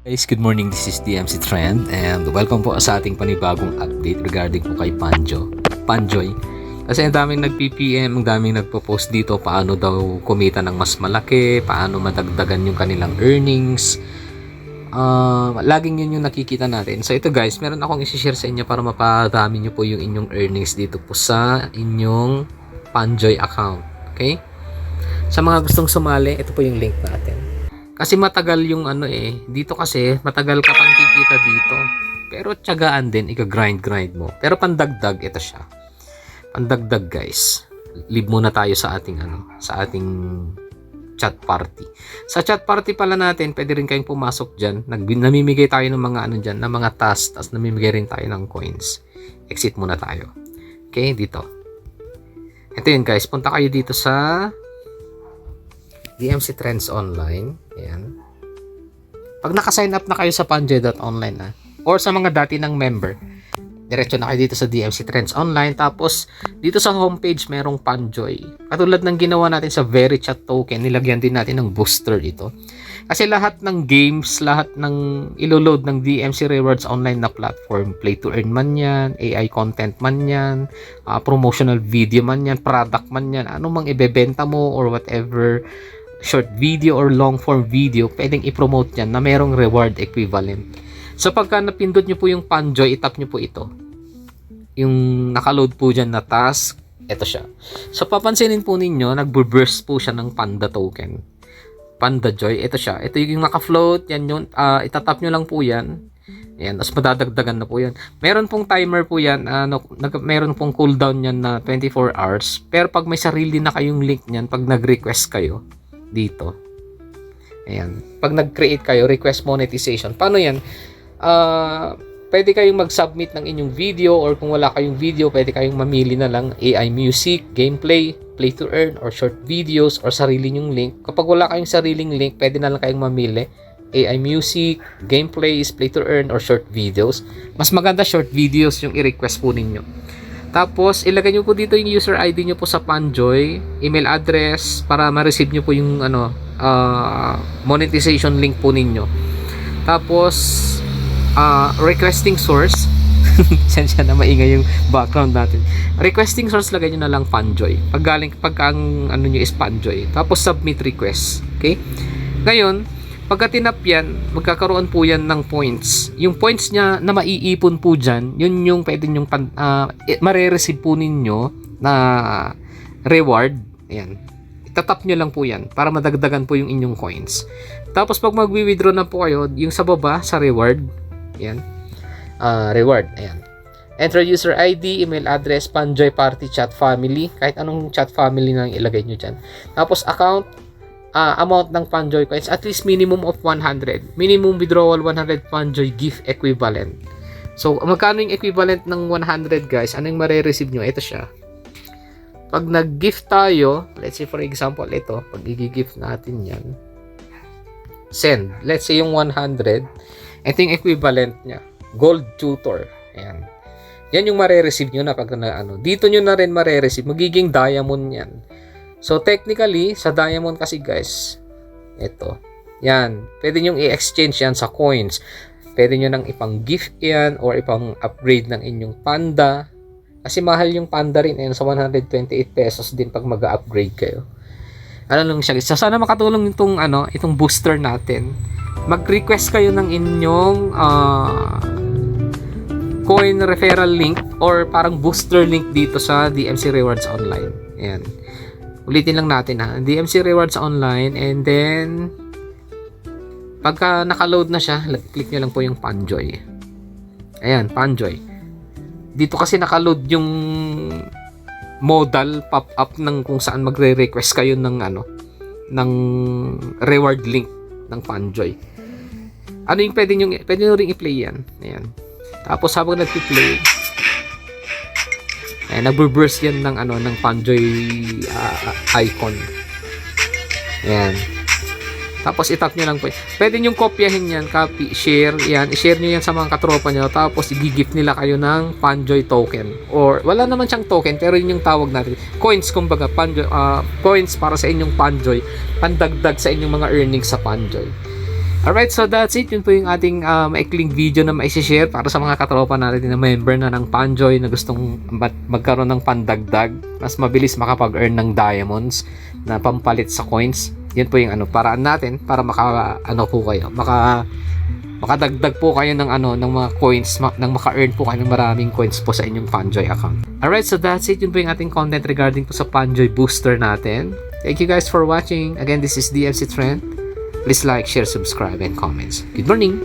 Guys, good morning. This is DMC Trend and welcome po sa ating panibagong update regarding po kay Panjoy. Kasi ang daming nag-PPM, ang daming nagpo-post dito paano daw kumita ng mas malaki, paano madagdagan yung kanilang earnings. Laging yun yung nakikita natin. So ito guys, meron akong i-share sa inyo para mapadami nyo po yung inyong earnings dito po sa inyong Panjoy account. Okay? Sa mga gustong sumali, ito po yung link natin. Kasi matagal yung dito kasi matagal ka pang kikita dito. Pero tiyagaan din, grind mo. Pero pandagdag, ito siya. Pandagdag guys. Leave muna tayo sa ating sa ating chat party. Sa chat party pala natin, pwede rin kayong pumasok diyan. Namimigay tayo ng mga diyan, ng mga tasks, tas namimigay rin tayo ng coins. Exit muna tayo. Okay, dito. Ito yun guys, punta kayo dito sa DMC Trends Online. Ayan. Pag naka-sign up na kayo sa Panjoy.online or sa mga dati ng member, diretso na kayo dito sa DMC Trends Online. Tapos, dito sa homepage, merong Panjoy. Katulad ng ginawa natin sa VeryChat token, nilagyan din natin ng booster ito. Kasi lahat ng games, lahat ng iloload ng DMC Rewards Online na platform, play to earn man yan, AI content man yan, promotional video man yan, product man yan, ano mang ibebenta mo or whatever, short video or long form video, pwedeng i-promote yan na merong reward equivalent. So pagka napindot nyo po yung Panjoy, itap nyo po ito. Yung nakaload po dyan na task, ito siya. So papansinin po ninyo, nagburst po siya ng Panda token. Panda Joy, ito siya. Ito yung naka-float, yan yun. Itatap nyo lang po yan. Ayan, tapos madadagdagan na po yan. Meron pong timer po yan. Meron pong cooldown yan na 24 hours. Pero pag may sarili na kayong link niyan, pag nag-request kayo, dito. Ayan. Pag nag-create kayo, request monetization. Paano yan? Pwede kayong mag-submit ng inyong video or kung wala kayong video, pwede kayong mamili na lang AI music, gameplay, play to earn, or short videos, or sarili nyong link. Kapag wala kayong sariling link, pwede na lang kayong mamili AI music, gameplays, play to earn, or short videos. Mas maganda short videos yung i-request po ninyo. Tapos, ilagay nyo po dito yung user ID nyo po sa Panjoy, email address, para ma-receive nyo po yung monetization link po ninyo. Tapos, requesting source, sensya na maingay yung background natin. Requesting source, lagay nyo na lang Panjoy. Pag ang nyo is Panjoy. Tapos, submit request. Okay? Ngayon, pagka tinap yan, magkakaroon po yan ng points. Yung points niya na maiipon po dyan, yun yung pwede nyong mare-receive po ninyo na reward. Ayan. Itatap nyo lang po yan para madagdagan po yung inyong coins. Tapos pag mag-withdraw na po kayo, yung sa baba, sa reward. Ayan. Reward. Ayan. Enter user ID, email address, Panjoy Party Chat Family. Kahit anong chat family na ilagay nyo dyan. Tapos account, amount ng Panjoy coins, at least minimum of 100. Minimum withdrawal 100 Panjoy gift equivalent. So, magkano yung equivalent ng 100 guys? Ano yung mare-receive nyo? Ito siya. Pag nag-gift tayo, let's say for example, ito, pag i-gift natin yan, send. Let's say yung 100, ito yung equivalent nya. Gold tutor. Ayan. Yan yung mare-receive nyo na pag dito nyo na rin mare-receive. Magiging diamond yan. So, technically, sa diamond kasi guys, ito, yan, pwede nyo i-exchange yan sa coins. Pwede nyo nang ipang-gift yan or ipang-upgrade ng inyong panda. Kasi mahal yung panda rin, yan, sa 128 pesos din pag mag-upgrade kayo. Ano lang siya, so, sana makatulong itong booster natin. Mag-request kayo ng inyong coin referral link or parang booster link dito sa DMC Rewards Online. Ayan. Ulitin lang natin DMC Rewards Online, and then pagka nakaload na siya, click nyo lang po yung Panjoy. Ayan, Panjoy. Dito kasi nakaload yung modal pop-up ng kung saan magre-request kayo ng ng reward link ng Panjoy. Ano yung pwede nyo ring i-play yan. Ayan. Tapos habang nag-play, nagburst yan ng Panjoy icon. Ayan. Tapos itap nyo lang po. Pwede nyo kopyahin yan, copy, share, yan. I-share nyo yan sa mga katropa nyo. Tapos i-gift nila kayo ng Panjoy token. Or wala naman siyang token, pero yun yung tawag natin. Coins, kumbaga, Panjoy, coins para sa inyong Panjoy. Pandagdag sa inyong mga earnings sa Panjoy. Alright, so that's it. Yun po yung ating maikling video na maisishare para sa mga katropa natin na member na ng Panjoy na gustong magkaroon ng pandagdag. Mas mabilis makapag-earn ng diamonds na pampalit sa coins. Yun po yung paraan natin para makadagdag po kayo ng ng mga coins, nang maka-earn po kayo ng maraming coins po sa inyong Panjoy account. Alright, so that's it. Yun po yung ating content regarding po sa Panjoy booster natin. Thank you guys for watching. Again, this is DMC Trent. Please like, share, subscribe, and comments. Good morning!